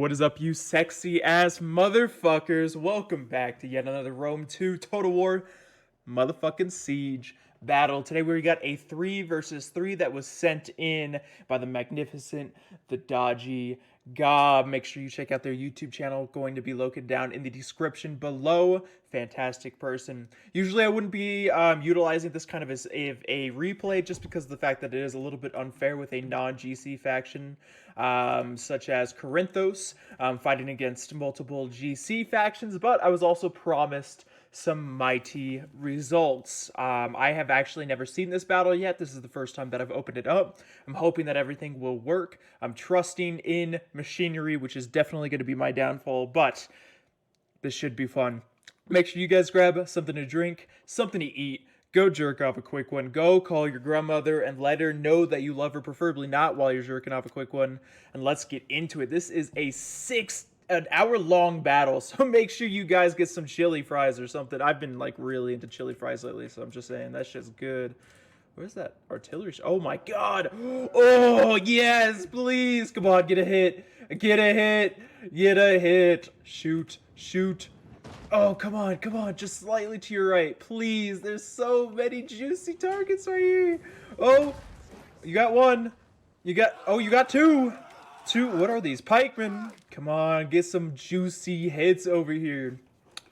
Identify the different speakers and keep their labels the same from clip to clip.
Speaker 1: What is up, you sexy ass motherfuckers? Welcome back to yet another Rome 2 Total War motherfucking Siege battle. Today we got a 3 versus 3 that was sent in by the magnificent, the dodgy Gob. Make sure you check out their YouTube channel, going to be located down in the description below. Fantastic person. Usually I wouldn't be utilizing this kind of as a replay just because of the fact that it is a little bit unfair with a non-GC faction such as Corinthos fighting against multiple GC factions, but I was also promised some mighty results. I have actually never seen this battle yet. This is the first time that I've opened it up. I'm hoping that everything will work. I'm trusting in machinery, which is definitely going to be my downfall, but this should be fun. Make sure you guys grab something to drink, something to eat, go jerk off a quick one, go call your grandmother and let her know that you love her, preferably not while you're jerking off a quick one, and let's get into it. This is an hour-long battle, so make sure you guys get some chili fries or something. I've been like really into chili fries lately, so I'm just saying that shit's good. Where's that artillery? Oh my god! Oh yes, please! Come on, get a hit! Get a hit! Get a hit! Shoot! Shoot! Oh, come on, just slightly to your right, please. There's so many juicy targets right here. Oh, you got one. You got two. What are these? Pikemen. Come on, get some juicy hits over here.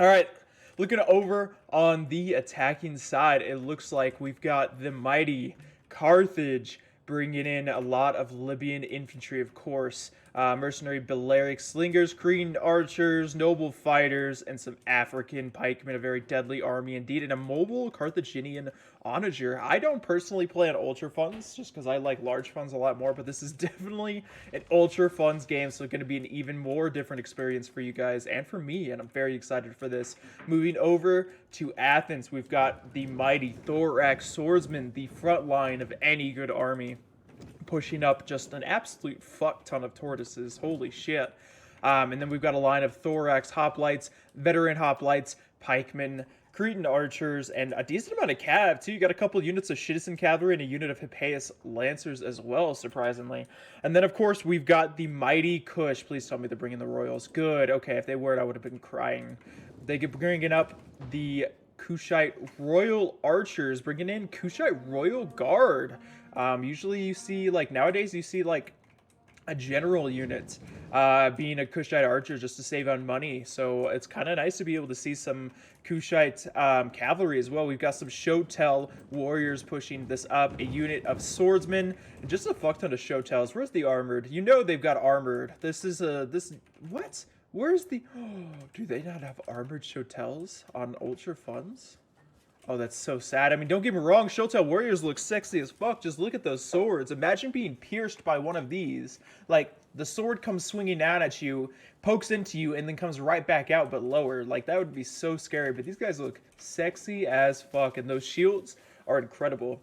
Speaker 1: All right, looking over on the attacking side, it looks like we've got the mighty Carthage bringing in a lot of Libyan infantry, of course. Mercenary Balearic slingers, Cretan archers, noble fighters, and some African pikemen, a very deadly army indeed, and a mobile Carthaginian onager. I don't personally play on ultra funds just because I like large funds a lot more, but this is definitely an ultra funds game, so it's going to be an even more different experience for you guys and for me, and I'm very excited for this. Moving over to Athens, we've got the mighty Thorax swordsman, the front line of any good army, pushing up just an absolute fuck ton of tortoises. Holy shit. And then we've got a line of Thorax hoplites, veteran hoplites, pikemen, Cretan archers, and a decent amount of cav too. You got a couple units of citizen cavalry and a unit of Hippeus lancers as well, surprisingly. And then of course we've got the mighty Kush. Please tell me they're bringing the royals. Good. Okay, if they weren't, I would have been crying. They get bringing up the Kushite royal archers, bringing in Kushite royal guard. Usually you see, like, nowadays you see, like, a general unit being a Kushite archer just to save on money. So it's kind of nice to be able to see some Kushite cavalry as well. We've got some Shotel warriors pushing this up, a unit of swordsmen, and just a fuck ton of Shotels. Where's the armored? You know they've got armored. What? Where's the... Oh, do they not have armored Shotels on ultra funds? Oh, that's so sad. I mean, don't get me wrong, Shotel warriors look sexy as fuck. Just look at those swords. Imagine being pierced by one of these. Like, the sword comes swinging down at you, pokes into you, and then comes right back out, but lower. Like, that would be so scary. But these guys look sexy as fuck, and those shields are incredible.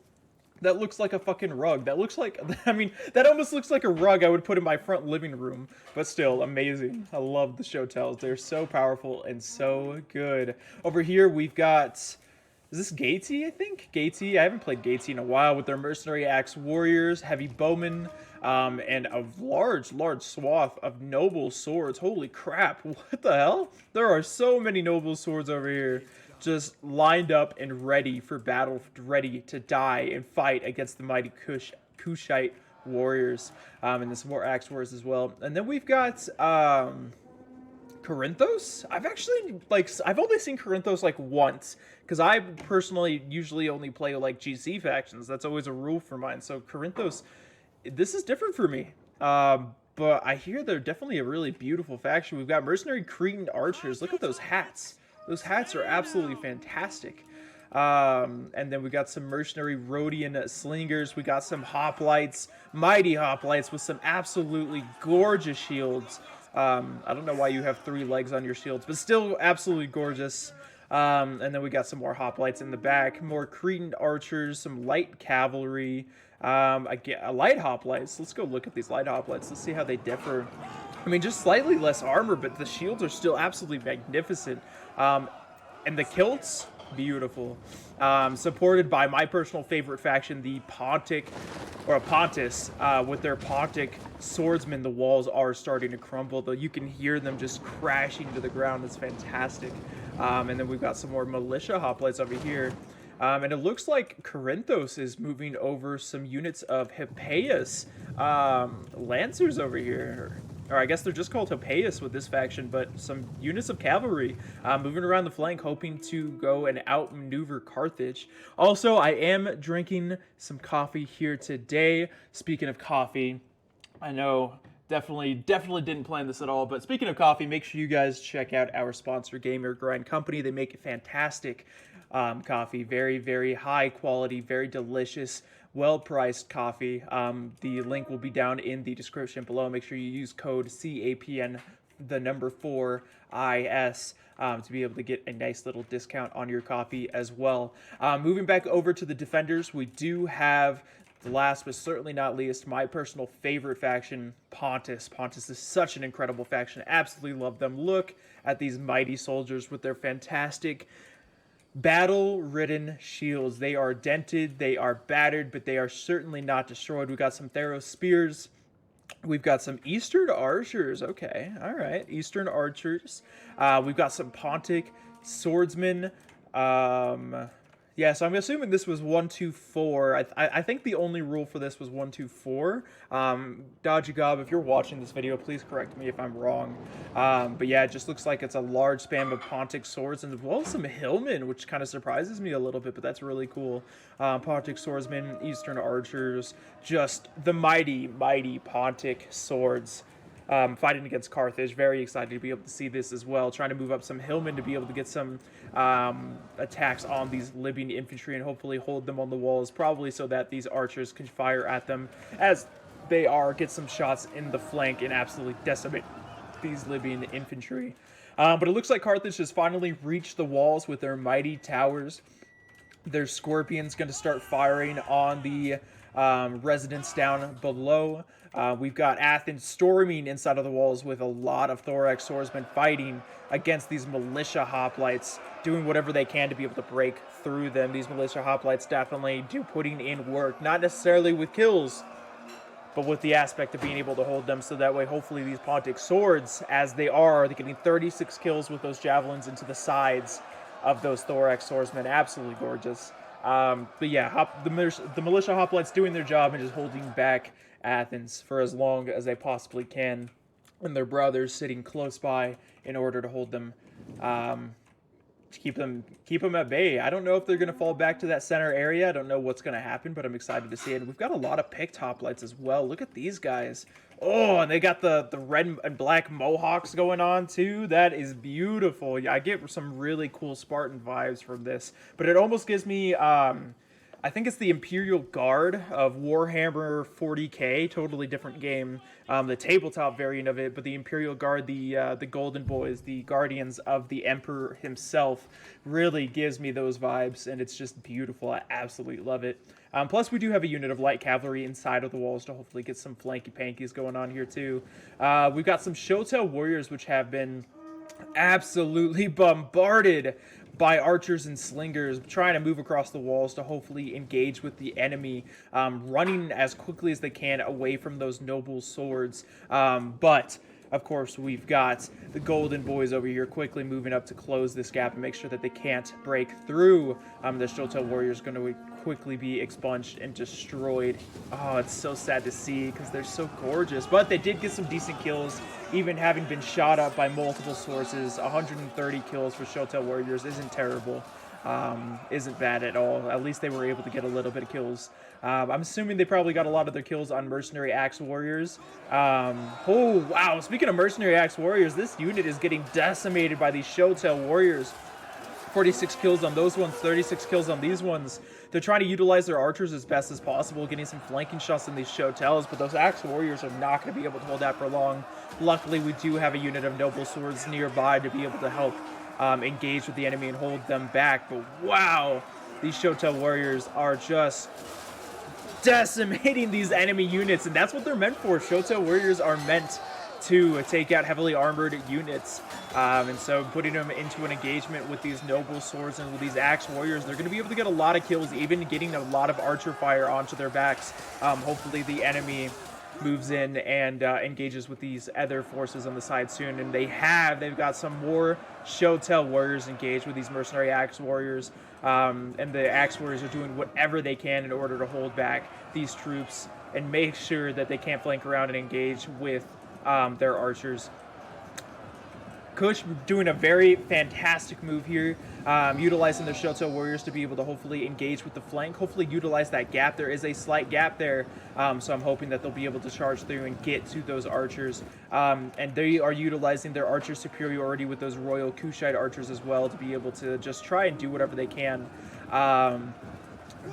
Speaker 1: That looks like a fucking rug. That looks like, I mean, that almost looks like a rug I would put in my front living room. But still, amazing. I love the Shotels. They're so powerful and so good. Over here, we've got... Is this Gatey, I think? Gatey. I haven't played Gatey in a while with their mercenary axe warriors, heavy bowmen, and a large swath of noble swords. Holy crap. What the hell? There are so many noble swords over here just lined up and ready for battle, ready to die and fight against the mighty Kushite warriors. And there's more axe warriors as well. And then we've got... Corinthos? I've only seen Corinthos like once, because I personally usually only play like GC factions. That's always a rule for mine. So Corinthos, this is different for me. But I hear they're definitely a really beautiful faction. We've got mercenary Cretan archers. Look at those hats. Those hats are absolutely fantastic. And then we got some mercenary Rhodian slingers. We got some hoplites, mighty hoplites with some absolutely gorgeous shields. I don't know why you have 3 legs on your shields, but still absolutely gorgeous. And then we got some more hoplites in the back, more Cretan archers, some light cavalry, a light hoplites. Let's go look at these light hoplites. Let's see how they differ. I mean, just slightly less armor, but the shields are still absolutely magnificent. And the kilts, Beautiful. Supported by my personal favorite faction, the Pontus, with their Pontic swordsmen. The walls are starting to crumble, though you can hear them just crashing to the ground. It's fantastic. And then we've got some more militia hoplites over here. And it looks like Corinthos is moving over some units of Hippeus Lancers over here. Or I guess they're just called Hippeus with this faction, but some units of cavalry moving around the flank, hoping to go and outmaneuver Carthage. Also, I am drinking some coffee here today. Speaking of coffee, I know definitely didn't plan this at all, but speaking of coffee, make sure you guys check out our sponsor, Gamer Grind Company. They make fantastic coffee, very, very high quality, very delicious, well-priced coffee. The link will be down in the description below. Make sure you use code CAPN, the number 4IS, to be able to get a nice little discount on your coffee as well. Moving back over to the Defenders, we do have the last but certainly not least, my personal favorite faction, Pontus. Pontus is such an incredible faction. Absolutely love them. Look at these mighty soldiers with their fantastic battle-ridden shields. They are dented, they are battered, but they are certainly not destroyed. We've got some Theros spears. We've got some Eastern archers. Okay, all right, Eastern archers. We've got some Pontic swordsmen. Yeah, so I'm assuming this was 1-2-4. I think the only rule for this was 1-2-4. Dodgegob, if you're watching this video, please correct me if I'm wrong. But yeah, it just looks like it's a large spam of Pontic swords and as well as some hillmen, which kind of surprises me a little bit, but that's really cool. Pontic swordsmen, Eastern archers, just the mighty, mighty Pontic swords. Fighting against Carthage. Very excited to be able to see this as well. Trying to move up some hillmen to be able to get some attacks on these Libyan infantry and hopefully hold them on the walls, probably so that these archers can fire at them as they are, get some shots in the flank and absolutely decimate these Libyan infantry. But it looks like Carthage has finally reached the walls with their mighty towers. Their scorpions going to start firing on the residents down below. We've got Athens storming inside of the walls with a lot of thorax swordsmen fighting against these militia hoplites, doing whatever they can to be able to break through them. These militia hoplites definitely do putting in work, not necessarily with kills, but with the aspect of being able to hold them, so that way hopefully these Pontic swords, as they're getting 36 kills with those javelins into the sides of those thorax swordsmen. Absolutely gorgeous. But yeah, the militia hoplites doing their job and just holding back Athens for as long as they possibly can, and their brothers sitting close by in order to hold them, to keep them at bay. I don't know if they're going to fall back to that center area. I don't know what's going to happen, but I'm excited to see it. And we've got a lot of picked hoplites as well. Look at these guys. Oh, and they got the red and black mohawks going on too. That is beautiful. Yeah, I get some really cool Spartan vibes from this, but it almost gives me I think it's the Imperial Guard of Warhammer 40k, totally different game. The tabletop variant of it, but the Imperial Guard, the Golden Boys, the Guardians of the Emperor himself, really gives me those vibes, and it's just beautiful. I absolutely love it. Plus, we do have a unit of light cavalry inside of the walls to hopefully get some flanky-pankies going on here, too. We've got some Shotel warriors, which have been absolutely bombarded by archers and slingers, trying to move across the walls to hopefully engage with the enemy, running as quickly as they can away from those noble swords. But of course, we've got the Golden Boys over here quickly moving up to close this gap and make sure that they can't break through. The Shotel warriors going to quickly be expunged and destroyed. Oh, it's so sad to see because they're so gorgeous. But they did get some decent kills, even having been shot up by multiple sources. 130 kills for Shotel warriors isn't terrible. Isn't bad at all. At least they were able to get a little bit of kills. I'm assuming they probably got a lot of their kills on Mercenary Axe Warriors. Oh, wow. Speaking of Mercenary Axe Warriors, this unit is getting decimated by these Shotel Warriors. 46 kills on those ones, 36 kills on these ones. They're trying to utilize their archers as best as possible, getting some flanking shots in these Shotels, but those Axe Warriors are not going to be able to hold that for long. Luckily, we do have a unit of Noble Swords nearby to be able to help engage with the enemy and hold them back. But wow, these Shotel Warriors are just decimating these enemy units, and that's what they're meant for. Shotel Warriors are meant to take out heavily armored units. And so putting them into an engagement with these noble swords and with these axe warriors, they're going to be able to get a lot of kills, even getting a lot of archer fire onto their backs. Hopefully the enemy moves in and engages with these other forces on the side soon, and they've got some more Shotel warriors engaged with these mercenary axe warriors, and the axe warriors are doing whatever they can in order to hold back these troops and make sure that they can't flank around and engage with their archers. Kush doing a very fantastic move here, utilizing their Shotel warriors to be able to hopefully engage with the flank, hopefully utilize that gap. There is a slight gap there, so I'm hoping that they'll be able to charge through and get to those archers. And they are utilizing their archer superiority with those Royal Kushite archers as well to be able to just try and do whatever they can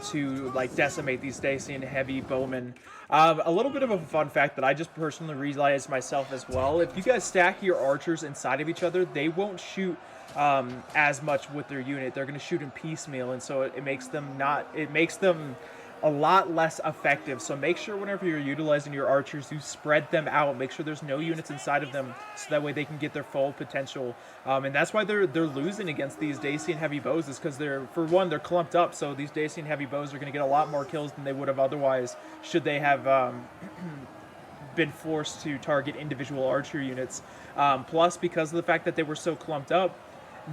Speaker 1: to like decimate these Dacian heavy bowmen. A little bit of a fun fact that I just personally realized myself as well: if you guys stack your archers inside of each other, they won't shoot as much with their unit. They're going to shoot in piecemeal, and so it makes them a lot less effective. So make sure whenever you're utilizing your archers, you spread them out. Make sure there's no units inside of them, so that way they can get their full potential. And that's why they're losing against these Dacian heavy bows, is because they're clumped up. So these Dacian heavy bows are going to get a lot more kills than they would have otherwise, should they have been forced to target individual archer units. Plus, because of the fact that they were so clumped up,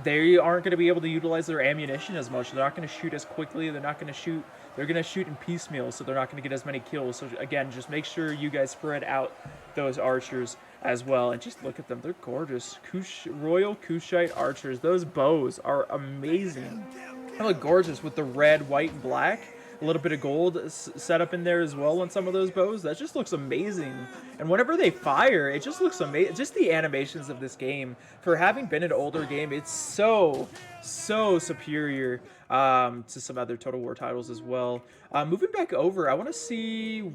Speaker 1: they aren't going to be able to utilize their ammunition as much. They're not going to shoot as quickly. They're going to shoot in piecemeal, so they're not going to get as many kills. So again, just make sure you guys spread out those archers as well. And just look at them. They're gorgeous. Royal Kushite archers. Those bows are amazing. They look gorgeous with the red, white, and black. A little bit of gold set up in there as well on some of those bows. That just looks amazing. And whenever they fire, it just looks amazing. Just the animations of this game, for having been an older game, it's so superior to some other Total War titles as well. Moving back over, I want to see...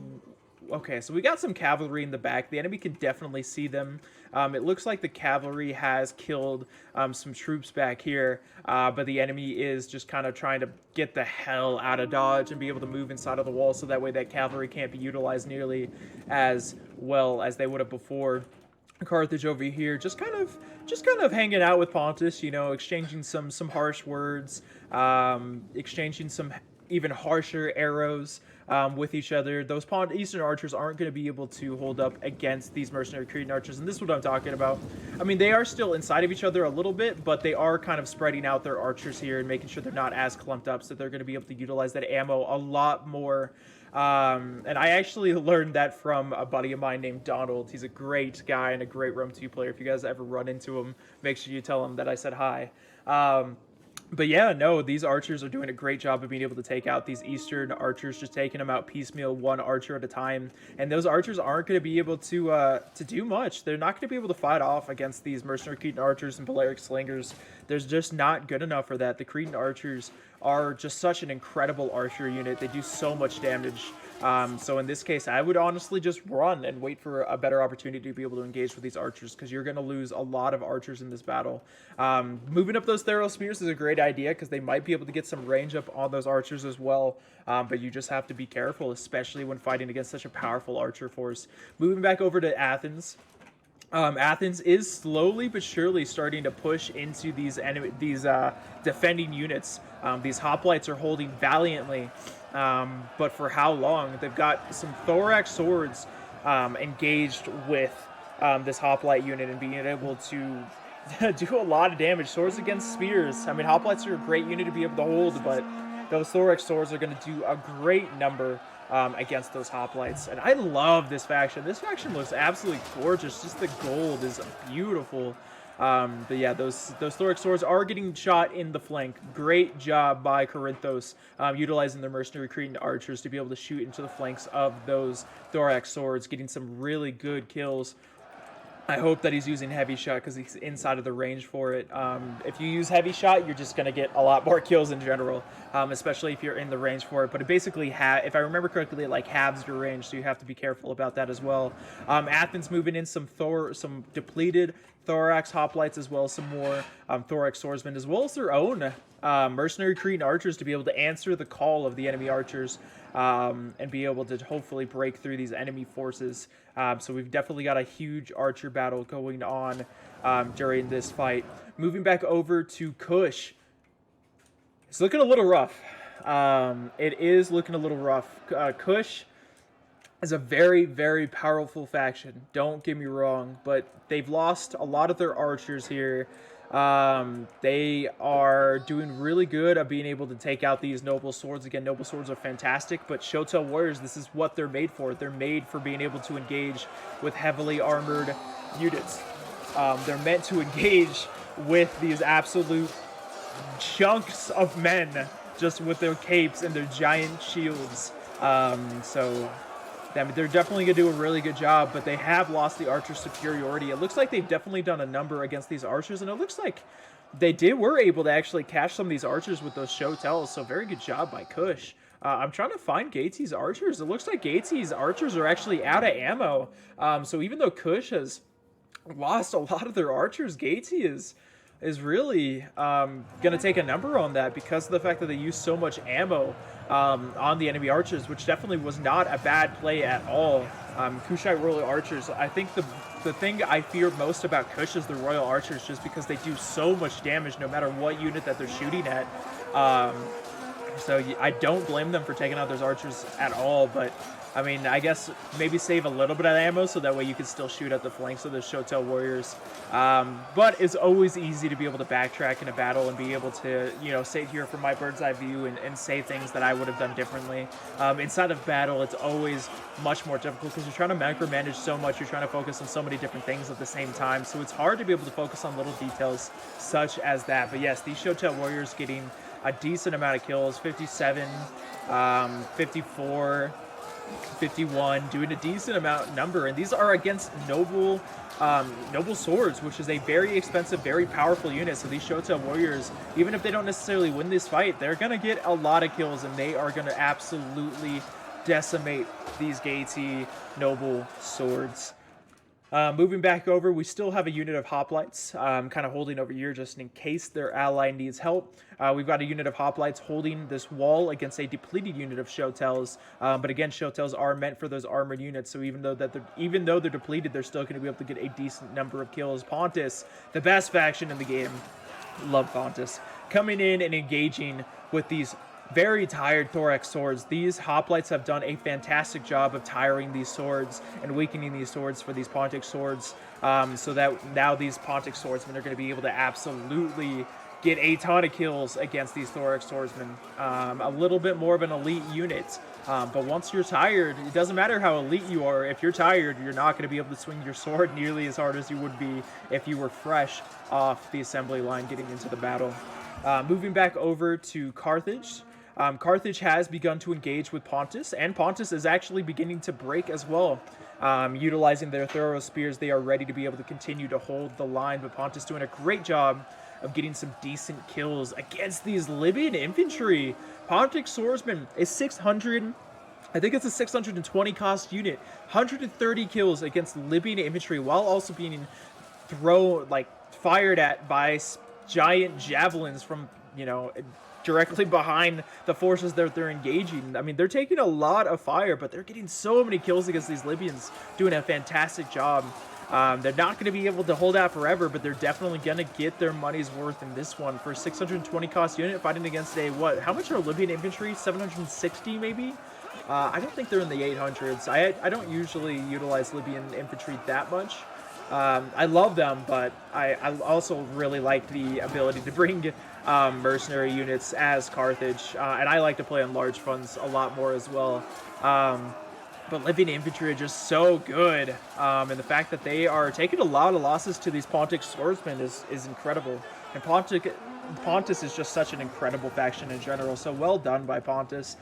Speaker 1: Okay, so we got some cavalry in the back. The enemy can definitely see them. It looks like the cavalry has killed some troops back here, but the enemy is just kind of trying to get the hell out of Dodge and be able to move inside of the wall, so that way that cavalry can't be utilized nearly as well as they would have before. Carthage over here just kind of hanging out with Pontus, you know, exchanging some harsh words, exchanging some even harsher arrows with each other. Those Eastern archers aren't going to be able to hold up against these mercenary Cretan archers, and this is what I'm talking about. I mean, they are still inside of each other a little bit, but they are kind of spreading out their archers here and making sure they're not as clumped up, so they're going to be able to utilize that ammo a lot more. And I actually learned that from a buddy of mine named Donald. He's a great guy and a great Rome 2 player. If you guys ever run into him, make sure you tell him that I said hi. But yeah, no, these archers are doing a great job of being able to take out these Eastern archers, just taking them out piecemeal, one archer at a time. And those archers aren't going to be able to do much. They're not going to be able to fight off against these mercenary Cretan archers and Balearic slingers. There's just not good enough for that. The Cretan archers are just such an incredible archer unit. They do so much damage. So in this case, I would honestly just run and wait for a better opportunity to be able to engage with these archers, because you're going to lose a lot of archers in this battle. Moving up those Thero Spears is a great idea, because they might be able to get some range up on those archers as well. But you just have to be careful, especially when fighting against such a powerful archer force. Moving back over to Athens. Athens is slowly but surely starting to push into these defending units. These hoplites are holding valiantly, but for how long? They've got some thorax swords engaged with this hoplite unit and being able to do a lot of damage. Swords against spears. I mean, hoplites are a great unit to be able to hold, but those thorax swords are going to do a great number against those hoplites. And I love this faction. This faction looks absolutely gorgeous. Just the gold is beautiful. But yeah, those thorax swords are getting shot in the flank. Great job by Corinthos, utilizing their mercenary Cretan archers to be able to shoot into the flanks of those thorax swords, getting some really good kills. I hope that he's using heavy shot, because he's inside of the range for it. If you use heavy shot, you're just going to get a lot more kills in general, especially if you're in the range for it. But it basically, if I remember correctly, it like halves your range, so you have to be careful about that as well. Athens moving in some depleted thorax hoplites, as well as some more thorax swordsmen, as well as their own mercenary Cretan archers to be able to answer the call of the enemy archers. and be able to hopefully break through these enemy forces. So we've definitely got a huge archer battle going on during this fight. Moving back over to Kush. It's looking a little rough. It is looking a little rough. Kush is a very, very powerful faction. Don't get me wrong, but they've lost a lot of their archers here. They are doing really good at being able to take out these noble swords. Again, noble swords are fantastic, but Shotel warriors, this is what they're made for. They're made for being able to engage with heavily armored units. They're meant to engage with these absolute chunks of men, just with their capes and their giant shields. So they're definitely going to do a really good job, but they have lost the archer superiority. It looks like they've definitely done a number against these archers, and it looks like they were able to actually catch some of these archers with those Shotels, so very good job by Kush. I'm trying to find Gatesy's archers. It looks like Gatesy's archers are actually out of ammo. So even though Kush has lost a lot of their archers, Gatesy is really going to take a number on that because of the fact that they use so much ammo on the enemy archers, which definitely was not a bad play at all. Kushite Royal Archers, I think the thing I fear most about Kush is the Royal Archers, just because they do so much damage no matter what unit that they're shooting at. So I don't blame them for taking out those archers at all, but I mean, I guess maybe save a little bit of ammo so that way you can still shoot at the flanks of the Shotel warriors. But it's always easy to be able to backtrack in a battle and be able to, sit here from my bird's eye view and say things that I would have done differently. Inside of battle, it's always much more difficult because you're trying to micromanage so much. You're trying to focus on so many different things at the same time. So it's hard to be able to focus on little details such as that. But yes, these Shotel warriors getting a decent amount of kills, 57, 54, 51, doing a decent number, and these are against noble swords, which is a very expensive, very powerful unit. So these Shotel warriors, even if they don't necessarily win this fight, they're gonna get a lot of kills, and they are gonna absolutely decimate these Gatesy noble swords. Moving back over, we still have a unit of hoplites kind of holding over here just in case their ally needs help. We've got a unit of hoplites holding this wall against a depleted unit of Shotels. But again, Shotels are meant for those armored units, so even though they're depleted, they're still going to be able to get a decent number of kills. Pontus, the best faction in the game, love Pontus, coming in and engaging with these very tired thorax swords. These hoplites have done a fantastic job of tiring these swords and weakening these swords for these Pontic swords, so that now these Pontic swordsmen are going to be able to absolutely get a ton of kills against these thorax swordsmen. A little bit more of an elite unit, but once you're tired, it doesn't matter how elite you are. If you're tired, you're not going to be able to swing your sword nearly as hard as you would be if you were fresh off the assembly line getting into the battle. Moving back over to Carthage. Carthage has begun to engage with Pontus, and Pontus is actually beginning to break as well. Utilizing their thorough spears, they are ready to be able to continue to hold the line, but Pontus doing a great job of getting some decent kills against these Libyan infantry. Pontic swordsman is 600, I think it's a 620 cost unit, 130 kills against Libyan infantry while also being fired at by giant javelins from, directly behind the forces that they're engaging. I mean, they're taking a lot of fire, but they're getting so many kills against these Libyans, doing a fantastic job. They're not going to be able to hold out forever, but they're definitely going to get their money's worth in this one. For a 620 cost unit fighting against how much are Libyan infantry? 760 maybe? I don't think they're in the 800s. I don't usually utilize Libyan infantry that much. I love them, but I also really like the ability to bring mercenary units as Carthage, and I like to play on large funds a lot more as well. But Libyan infantry are just so good, and the fact that they are taking a lot of losses to these Pontic swordsmen is incredible. And Pontus is just such an incredible faction in general, so well done by Pontus,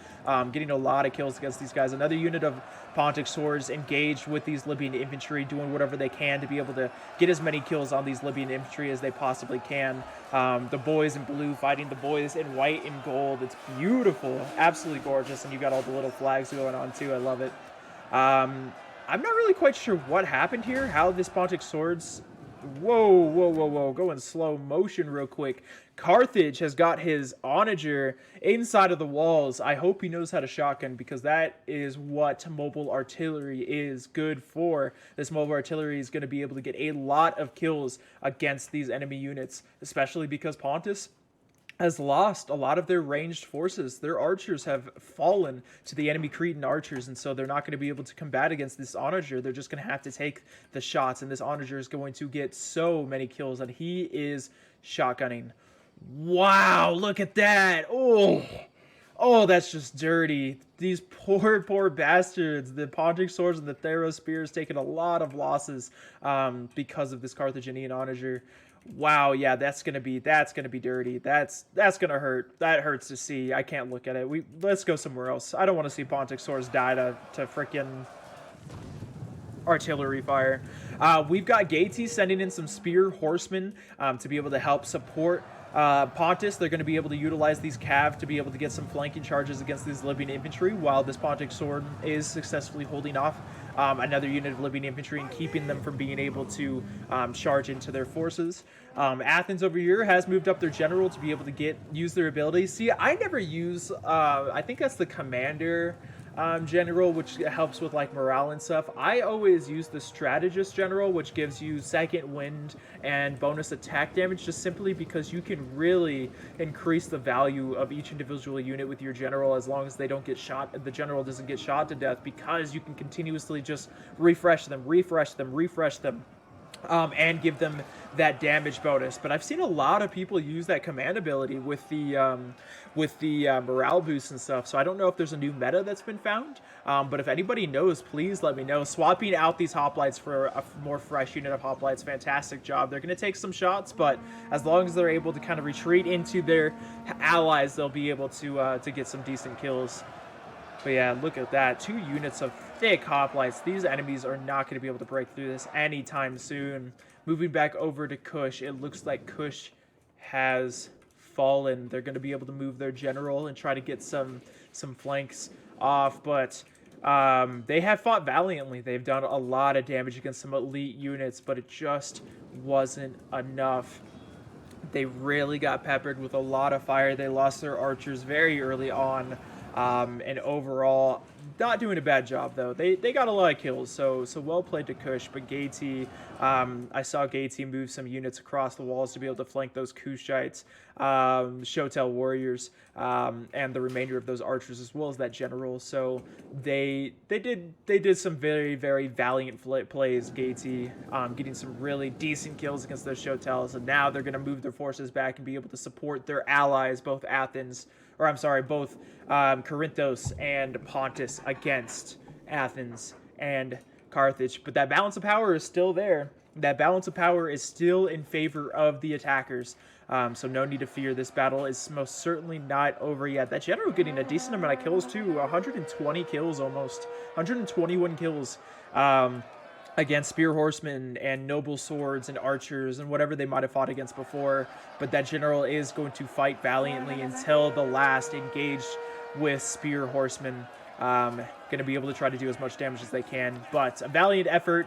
Speaker 1: getting a lot of kills against these guys. Another unit of Pontic swords engaged with these Libyan infantry, doing whatever they can to be able to get as many kills on these Libyan infantry as they possibly can. The boys in blue fighting the boys in white and gold. It's beautiful, absolutely gorgeous, and you got all the little flags going on too. I love it. I'm not really quite sure what happened here, how this Pontic swords Whoa, whoa, whoa, whoa. Go in slow motion real quick. Carthage has got his onager inside of the walls. I hope he knows how to shotgun, because that is what mobile artillery is good for. This mobile artillery is going to be able to get a lot of kills against these enemy units, especially because Pontus has lost a lot of their ranged forces. Their archers have fallen to the enemy Cretan archers, and so they're not going to be able to combat against this onager. They're just going to have to take the shots, and this onager is going to get so many kills, and he is shotgunning. Wow, look at that. Oh, that's just dirty. These poor bastards. The Pontic swords and the Theros spears taking a lot of losses because of this Carthaginian onager. Wow, yeah, that's gonna be dirty. That's gonna hurt. That hurts to see. I can't look at it. Let's go somewhere else. I don't want to see Pontic swords die to freaking artillery fire. We've got Gaety sending in some spear horsemen to be able to help support Pontus. They're going to be able to utilize these cav to be able to get some flanking charges against these Libyan infantry, while this Pontic sword is successfully holding off another unit of Libyan infantry and keeping them from being able to charge into their forces. Athens over here has moved up their general to be able to use their abilities. See, I never use, I think that's the commander general, which helps with like morale and stuff. I always use the strategist general, which gives you second wind and bonus attack damage, just simply because you can really increase the value of each individual unit with your general, as long as they don't get shot, the general doesn't get shot to death, because you can continuously just refresh them, and give them that damage bonus. But I've seen a lot of people use that command ability with the morale boost and stuff, so I don't know if there's a new meta that's been found, but if anybody knows, please let me know. Swapping out these hoplites for a more fresh unit of hoplites, fantastic job. They're going to take some shots, but as long as they're able to kind of retreat into their allies, they'll be able to get some decent kills. But yeah, look at that. 2 units of thick hoplites. These enemies are not going to be able to break through this anytime soon. Moving back over to Kush, it looks like Kush has fallen. They're going to be able to move their general and try to get some flanks off, but they have fought valiantly. They've done a lot of damage against some elite units, but it just wasn't enough. They really got peppered with a lot of fire. They lost their archers very early on. And overall, not doing a bad job, though. They got a lot of kills, so well played to Kush. But Gaety, I saw Gaety move some units across the walls to be able to flank those Kushites, Shotel warriors, and the remainder of those archers, as well as that general. So they did some very, very valiant plays, Gaety, getting some really decent kills against those Shotels. And now they're going to move their forces back and be able to support their allies, both Corinthos and Pontus, against Athens and Carthage. But that balance of power is still there. That balance of power is still in favor of the attackers. So no need to fear. This battle is most certainly not over yet. That general getting a decent amount of kills too. 120 kills almost. 121 kills. Against spear horsemen and noble swords and archers and whatever they might have fought against before. But that general is going to fight valiantly until the last, engaged with spear horsemen. Going to be able to try to do as much damage as they can. But a valiant effort,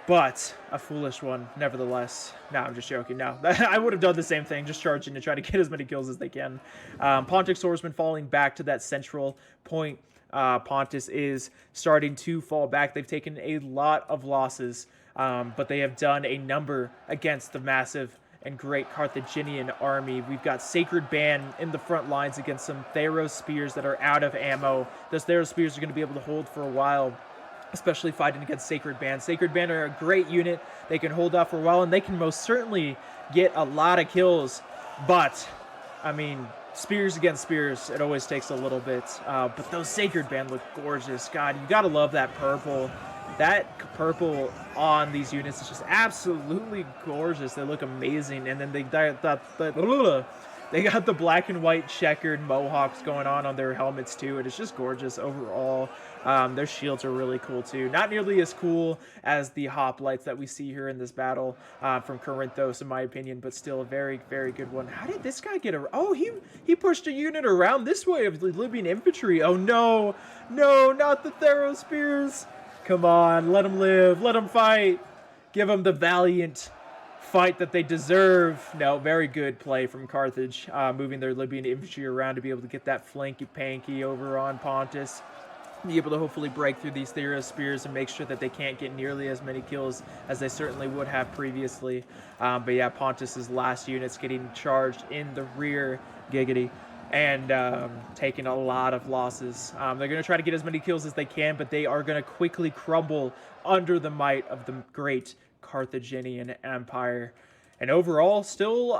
Speaker 1: but a foolish one nevertheless. No, I'm just joking. No, I would have done the same thing, just charging to try to get as many kills as they can. Pontic swordsman falling back to that central point. Pontus is starting to fall back. They've taken a lot of losses, but they have done a number against the massive and great Carthaginian army. We've got Sacred Band in the front lines against some Theros spears that are out of ammo. Those Theros spears are going to be able to hold for a while, especially fighting against Sacred Band. Sacred Band are a great unit. They can hold off for a while, and they can most certainly get a lot of kills. But, I mean, spears against spears, it always takes a little bit. But those Sacred Band look gorgeous. God, you gotta love that purple. That purple on these units is just absolutely gorgeous. They look amazing. And then they got the black and white checkered mohawks going on their helmets too. It is just gorgeous overall. Their shields are really cool too. Not nearly as cool as the hoplites that we see here in this battle from Corinthos, in my opinion, but still a very, very good one. How did this guy get around? Oh, he pushed a unit around this way of the Libyan infantry. Oh no, no, not the Theros spears. Come on, let him live, let him fight. Give them the valiant fight that they deserve. No, very good play from Carthage, moving their Libyan infantry around to be able to get that flanky-panky over on Pontus. Be able to hopefully break through these Theros spears and make sure that they can't get nearly as many kills as they certainly would have previously. But yeah, Pontus's last units getting charged in the rear, giggity, and taking a lot of losses. They're going to try to get as many kills as they can, but they are going to quickly crumble under the might of the great Carthaginian Empire. And overall, still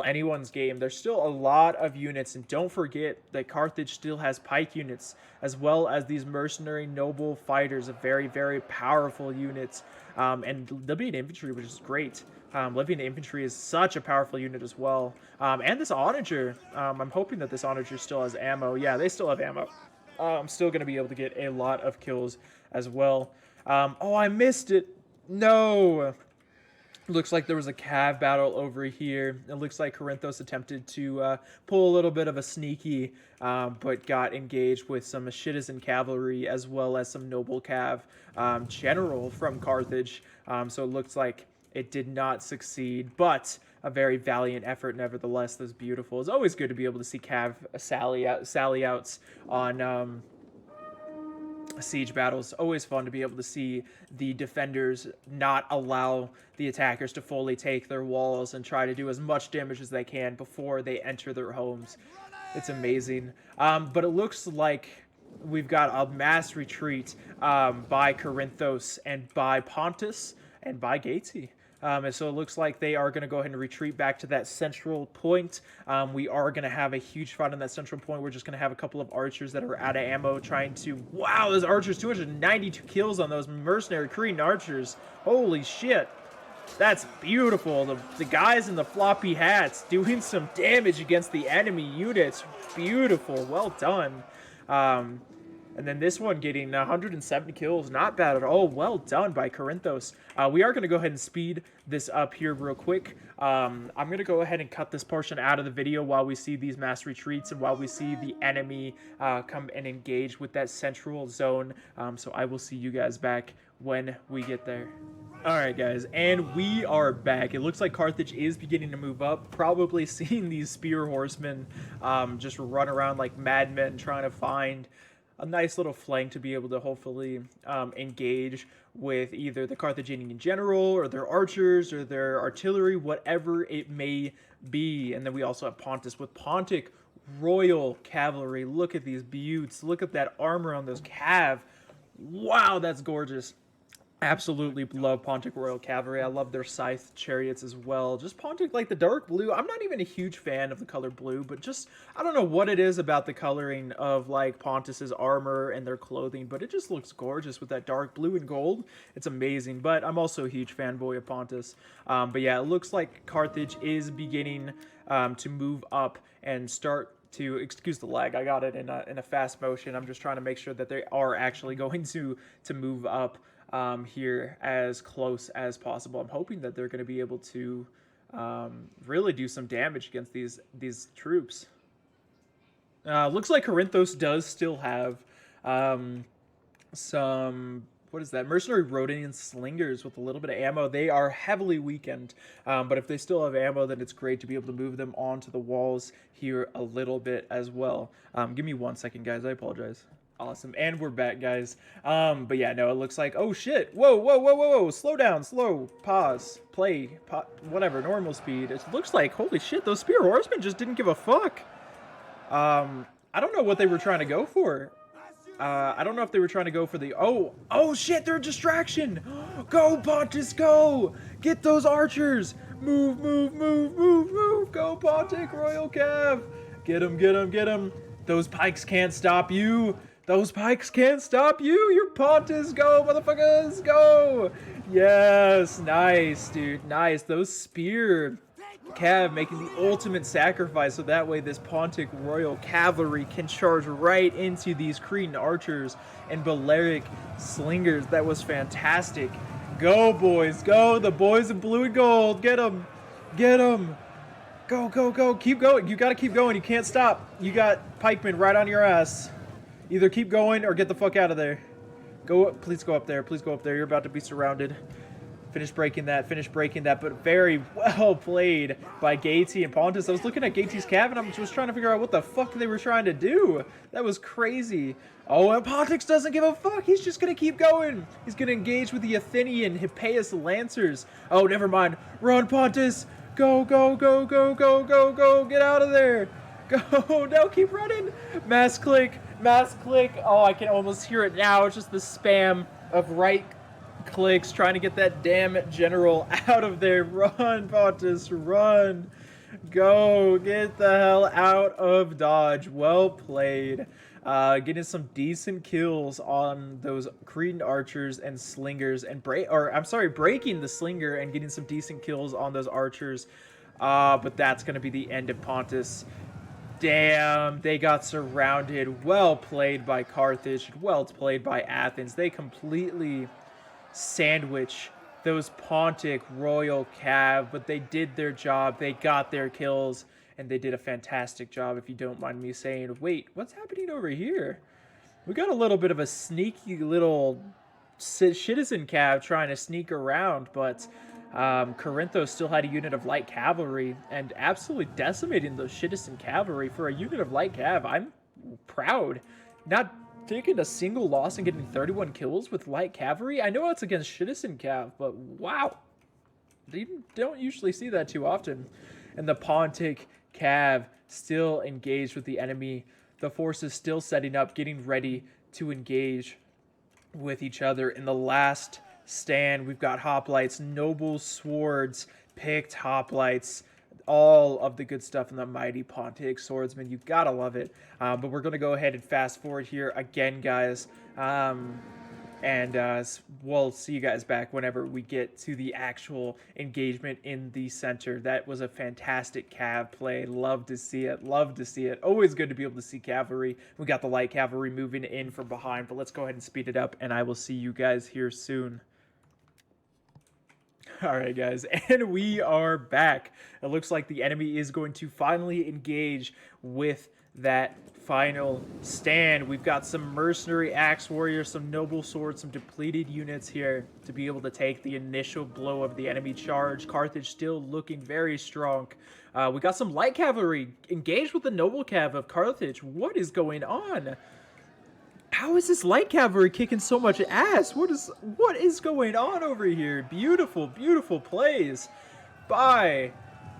Speaker 1: anyone's game. There's still a lot of units, and don't forget that Carthage still has pike units, as well as these mercenary noble fighters, of very, very powerful units, and Libyan infantry, which is great. Libyan infantry is such a powerful unit as well. And this onager, I'm hoping that this onager still has ammo. Yeah, they still have ammo. I'm still going to be able to get a lot of kills as well. Oh, I missed it. No. Looks like there was a cav battle over here. It looks like Corinthos attempted to pull a little bit of a sneaky, but got engaged with some citizen cavalry as well as some noble cav general from Carthage. So it looks like it did not succeed, but a very valiant effort nevertheless. That's beautiful. It's always good to be able to see cav sally outs on siege battles. Always fun to be able to see the defenders not allow the attackers to fully take their walls and try to do as much damage as they can before they enter their homes. It's amazing. But it looks like we've got a mass retreat by Corinthos and by Pontus and by Gaeti. And so it looks like they are going to go ahead and retreat back to that central point. We are going to have a huge fight on that central point. We're just going to have a couple of archers that are out of ammo trying to... Wow, those archers, 292 kills on those mercenary Cretan archers. Holy shit. That's beautiful. The guys in the floppy hats doing some damage against the enemy units. Beautiful. Well done. And then this one getting 170 kills. Not bad at all. Well done by Corinthos. We are going to go ahead and speed this up here real quick. I'm going to go ahead and cut this portion out of the video while we see these mass retreats and while we see the enemy come and engage with that central zone. So I will see you guys back when we get there. Alright guys, and we are back. It looks like Carthage is beginning to move up, probably seeing these spear horsemen just run around like madmen trying to find a nice little flank to be able to hopefully engage with either the Carthaginian general or their archers or their artillery, whatever it may be. And then we also have Pontus with Pontic royal cavalry. Look at these buttes. Look at that armor on those cav. Wow, that's gorgeous. Absolutely love Pontic Royal Cavalry. I love their scythe chariots as well. Just Pontic, like the dark blue. I'm not even a huge fan of the color blue, but just, I don't know what it is about the coloring of like Pontus's armor and their clothing, but it just looks gorgeous with that dark blue and gold. It's amazing, but I'm also a huge fanboy of Pontus. But yeah, it looks like Carthage is beginning to move up and start to, excuse the lag, I got it in a fast motion. I'm just trying to make sure that they are actually going to move up here as close as possible. I'm hoping that they're going to be able to really do some damage against these troops. Looks like Corinthos does still have some, what is that, mercenary Rhodanian slingers with a little bit of ammo. They are heavily weakened, but if they still have ammo, then it's great to be able to move them onto the walls here a little bit as well. Give me 1 second, guys. I apologize. Awesome, and we're back, guys. But yeah, no, it looks like, oh shit, whoa, slow down, slow, pause, play, whatever, normal speed. It looks like, holy shit, those spear horsemen just didn't give a fuck. I don't know what they were trying to go for. I don't know if they were trying to go for the, oh shit, they're a distraction. Go, Pontus, go, get those archers, move, go, Pontic, Royal Cav, get him. Those pikes can't stop you. Those pikes can't stop you. Your Pontus, go, motherfuckers, go. Yes, nice, dude, nice. Those spear cav making the ultimate sacrifice, so that way this Pontic Royal Cavalry can charge right into these Cretan archers and Balearic slingers. That was fantastic. Go, boys, go. The boys in blue and gold. Get them. Go. Keep going. You gotta keep going. You can't stop. You got pikemen right on your ass. Either keep going or get the fuck out of there. Go, please go up there. You're about to be surrounded. Finish breaking that, but very well played by Gaty and Pontus. I was looking at Gaty's cav and I was trying to figure out what the fuck they were trying to do. That was crazy. Oh, and Pontus doesn't give a fuck. He's just going to keep going. He's going to engage with the Athenian Hippeus Lancers. Oh, never mind. Run, Pontus. Go, go, go, go, go, go, go. Get out of there. Go. No, keep running. Mass click. Mass click. Oh, I can almost hear it now. It's just the spam of right clicks trying to get that damn general out of there. Run, Pontus, run. Go. Get the hell out of Dodge. Well played. Getting some decent kills on those Cretan archers and slingers and breaking the slinger and getting some decent kills on those archers. But that's going to be the end of Pontus. Damn, they got surrounded. Well played by Carthage. Well played by Athens. They completely sandwich those Pontic royal cav, but they did their job. They got their kills, and they did a fantastic job, if you don't mind me saying. Wait, what's happening over here? We got a little bit of a sneaky little citizen cav trying to sneak around, but Corinthos still had a unit of light cavalry and absolutely decimating those citizen cavalry. For a unit of light cav, I'm proud. Not taking a single loss and getting 31 kills with light cavalry. I know it's against citizen cav, but wow. You don't usually see that too often. And the Pontic cav still engaged with the enemy. The forces still setting up, getting ready to engage with each other. In the last stand, we've got hoplites, noble swords, picked hoplites, all of the good stuff in the mighty Pontic swordsman. You gotta love it. But we're gonna go ahead and fast forward here again, guys. We'll see you guys back whenever we get to the actual engagement in the center. That was a fantastic cav play. Love to see it. Love to see it. Always good to be able to see cavalry. We got the light cavalry moving in from behind, but let's go ahead and speed it up, and I will see you guys here soon. Alright guys, and we are back. It looks like the enemy is going to finally engage with that final stand. We've got some mercenary axe warriors, some noble swords, some depleted units here to be able to take the initial blow of the enemy charge. Carthage still looking very strong. We got some light cavalry engaged with the noble cav of Carthage. What is going on? How is this light cavalry kicking so much ass? What is going on over here? Beautiful, beautiful plays by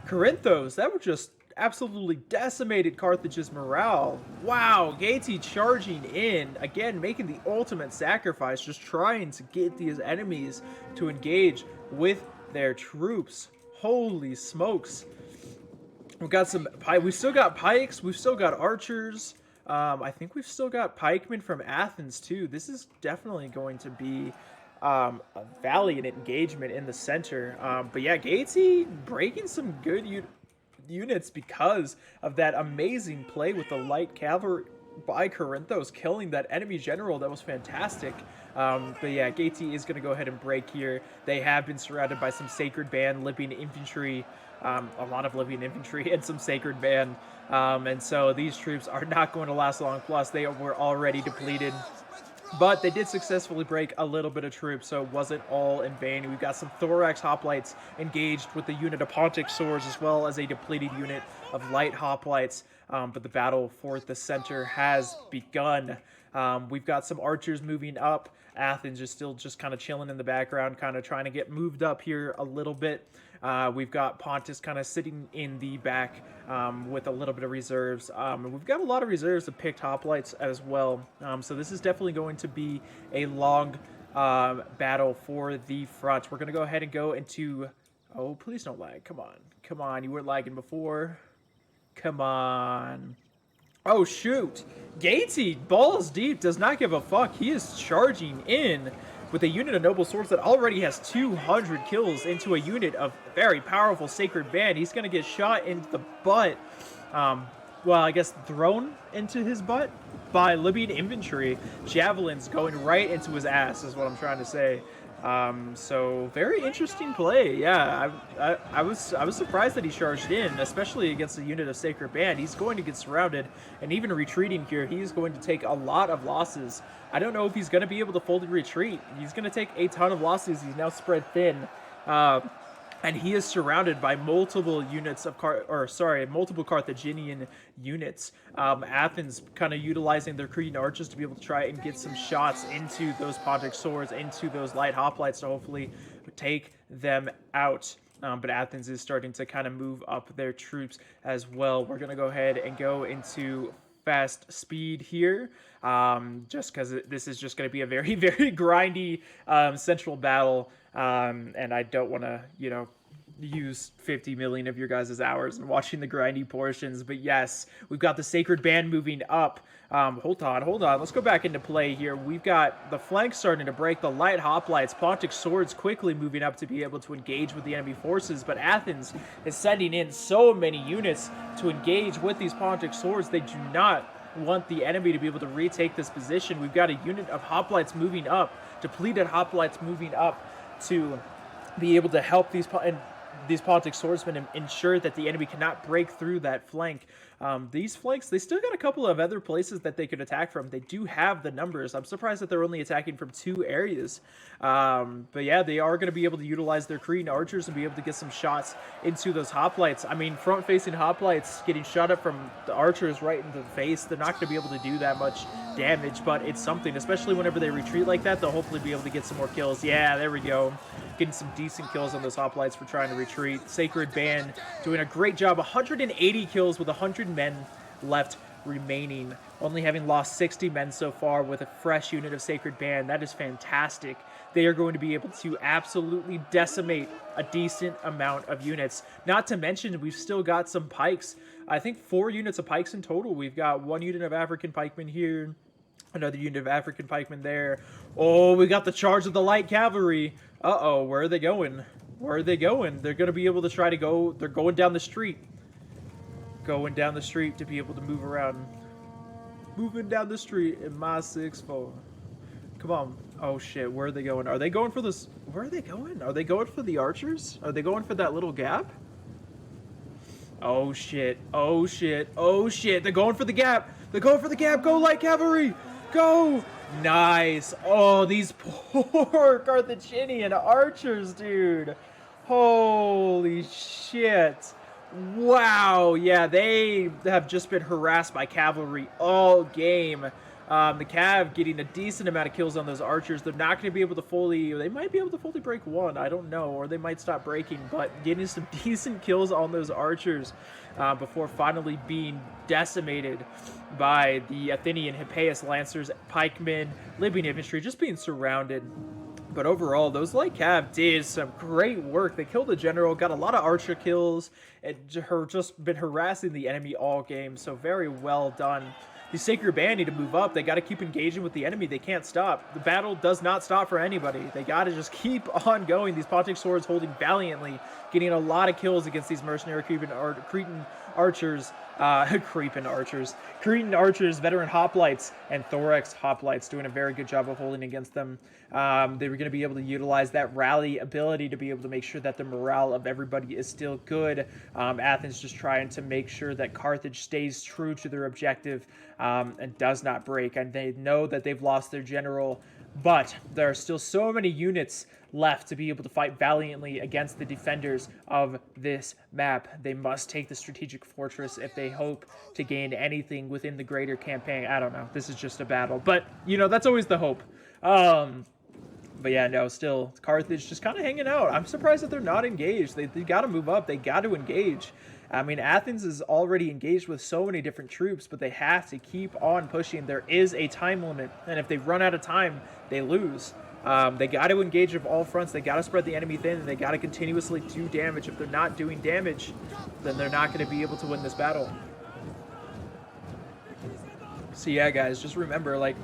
Speaker 1: Corinthos. That was just absolutely decimated Carthage's morale. Wow, Gaty charging in, again, making the ultimate sacrifice, just trying to get these enemies to engage with their troops. Holy smokes. We've still got pikes, we've still got archers. I think we've still got pikemen from Athens too. This is definitely going to be a valiant engagement in the center. But yeah, Gaty breaking some good units because of that amazing play with the light cavalry by Corinthos, killing that enemy general. That was fantastic. But yeah, Gaty is going to go ahead and break here. They have been surrounded by some Sacred Band, Libyan infantry, a lot of Libyan infantry, and some Sacred Band. And so these troops are not going to last long. Plus, they were already depleted. But they did successfully break a little bit of troops, so it wasn't all in vain. We've got some Thorax hoplites engaged with the unit of Pontic swords, as well as a depleted unit of light hoplites. But the battle for the center has begun. We've got some archers moving up. Athens is still just kind of chilling in the background, kind of trying to get moved up here a little bit. We've got Pontus kind of sitting in the back with a little bit of reserves. And we've got a lot of reserves of picked hoplites as well. So this is definitely going to be a long battle for the front. We're going to go ahead and go into... Oh, please don't lag. Come on. Come on. You weren't lagging before. Come on. Oh, shoot. Gaty, balls deep, does not give a fuck. He is charging in with a unit of noble swords that already has 200 kills into a unit of very powerful Sacred Band. He's going to get shot in the butt. Well, I guess thrown into his butt by Libyan infantry. Javelins going right into his ass is what I'm trying to say. So very interesting play. Yeah, I was surprised that he charged in, especially against a unit of Sacred Band. He's going to get surrounded, and even retreating here, he's going to take a lot of losses. I don't know if he's going to be able to fully retreat. He's going to take a ton of losses. He's now spread thin. And he is surrounded by multiple units of multiple Carthaginian units. Athens kind of utilizing their Cretan archers to be able to try and get some shots into those Pontic swords, into those light hoplites to hopefully take them out. But Athens is starting to kind of move up their troops as well. We're going to go ahead and go into fast speed here, just because this is just going to be a very, very grindy central battle, and I don't want to, use 50 million of your guys' hours and watching the grindy portions. But yes, we've got the Sacred Band moving up. Hold on. Let's go back into play here. We've got the flanks starting to break, the light hoplites, Pontic swords quickly moving up to be able to engage with the enemy forces. But Athens is sending in so many units to engage with these Pontic swords. They do not want the enemy to be able to retake this position. We've got a unit of hoplites moving up, depleted hoplites moving up to be able to help these Pontic swordsmen ensure that the enemy cannot break through that flank. These flanks, they still got a couple of other places that they could attack from. They do have the numbers. I'm surprised that they're only attacking from 2 areas. But yeah, they are going to be able to utilize their Cretan archers and be able to get some shots into those hoplites. I mean, front-facing hoplites getting shot up from the archers right into the face. They're not going to be able to do that much damage, but it's something, especially whenever they retreat like that. They'll hopefully be able to get some more kills. Yeah, there we go. Getting some decent kills on those hoplites for trying to retreat. Sacred Band doing a great job. 180 kills with 100 men left remaining. Only having lost 60 men so far with a fresh unit of Sacred Band. That is fantastic. They are going to be able to absolutely decimate a decent amount of units. Not to mention, we've still got some pikes. I think 4 units of pikes in total. We've got 1 unit of African pikemen here. Another unit of African pikemen there. Oh, we got the charge of the light cavalry. Uh-oh, where are they going? Where are they going? They're going to be able to try to go... They're going down the street. Going down the street to be able to move around. Moving down the street in my 6-4. Come on. Oh, shit. Where are they going? Are they going for this... Where are they going? Are they going for the archers? Are they going for that little gap? Oh, shit. Oh, shit. Oh, shit. They're going for the gap. They're going for the gap. Go, light cavalry. Go. Nice. Oh, these poor Carthaginian archers, dude. Holy shit. Wow. Yeah, they have just been harassed by cavalry all game. The Cav getting a decent amount of kills on those archers. They're not going to be able to fully... They might be able to fully break one. I don't know. Or they might stop breaking. But getting some decent kills on those archers before finally being decimated by the Athenian Hippeus Lancers, pikemen, Libyan infantry, just being surrounded. But overall, those light cav did some great work. They killed the general, got a lot of archer kills, and just been harassing the enemy all game. So very well done. The Sacred Band need to move up. They got to keep engaging with the enemy. They can't stop. The battle does not stop for anybody. They got to just keep on going. These Pontic swords holding valiantly, getting a lot of kills against these mercenary Cretan archers. Cretan archers, veteran hoplites, and thorax hoplites doing a very good job of holding against them. They were going to be able to utilize that rally ability to be able to make sure that the morale of everybody is still good. Athens just trying to make sure that Carthage stays true to their objective and does not break. And they know that they've lost their general, but there are still so many units left to be able to fight valiantly against the defenders of this map. They must take the strategic fortress if they hope to gain anything within the greater campaign. I don't know. This is just a battle. But, that's always the hope. But yeah, no, still, Carthage just kind of hanging out. I'm surprised that they're not engaged. They got to move up. They got to engage. I mean, Athens is already engaged with so many different troops, but they have to keep on pushing. There is a time limit, and if they run out of time, they lose. They got to engage with all fronts. They got to spread the enemy thin, and they got to continuously do damage. If they're not doing damage, then they're not going to be able to win this battle. So yeah, guys, just remember,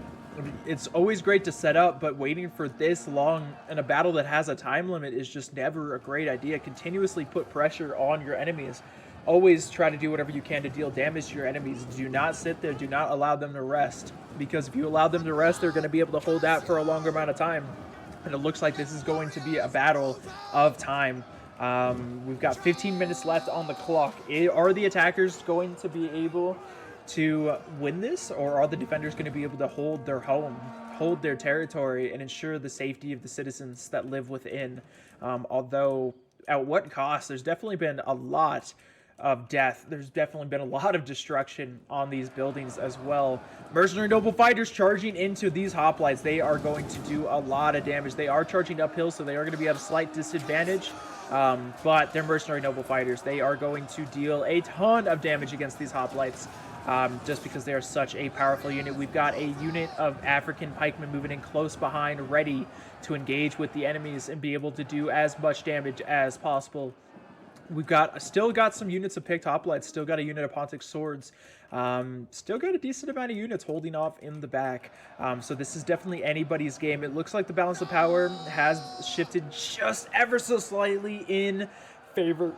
Speaker 1: it's always great to set up, but waiting for this long in a battle that has a time limit is just never a great idea. Continuously put pressure on your enemies. Always try to do whatever you can to deal damage to your enemies. Do not sit there. Do not allow them to rest. Because if you allow them to rest, they're going to be able to hold out for a longer amount of time. And it looks like this is going to be a battle of time. We've got 15 minutes left on the clock. Are the attackers going to be able to win this, or are the defenders going to be able to hold their hold their territory and ensure the safety of the citizens that live within. Although, at what cost? There's definitely been a lot of death. There's definitely been a lot of destruction on these buildings as well. Mercenary Noble Fighters charging into these hoplites. They are going to do a lot of damage. They are charging uphill, so they are going to be at a slight disadvantage. But they're Mercenary Noble Fighters. They are going to deal a ton of damage against these hoplites. Just because they are such a powerful unit. We've got a unit of African pikemen moving in close behind, ready to engage with the enemies and be able to do as much damage as possible. We've still got some units of picked hoplites, still got a unit of Pontic swords, still got a decent amount of units holding off in the back. So this is definitely anybody's game. It looks like the balance of power has shifted just ever so slightly in favor,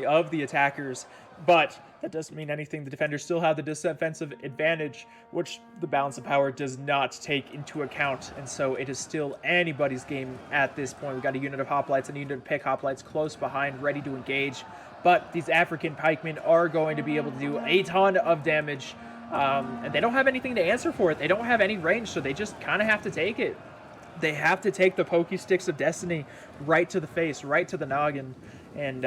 Speaker 1: of the attackers, but that doesn't mean anything. The defenders still have the defensive advantage, which the balance of power does not take into account, and so it is still anybody's game at this point. We've got a unit of hoplites and a unit of pick hoplites close behind, ready to engage, but these African pikemen are going to be able to do a ton of damage, and they don't have anything to answer for it. They don't have any range, so they just kind of have to take it. They have to take the pokey sticks of destiny right to the face, right to the noggin, and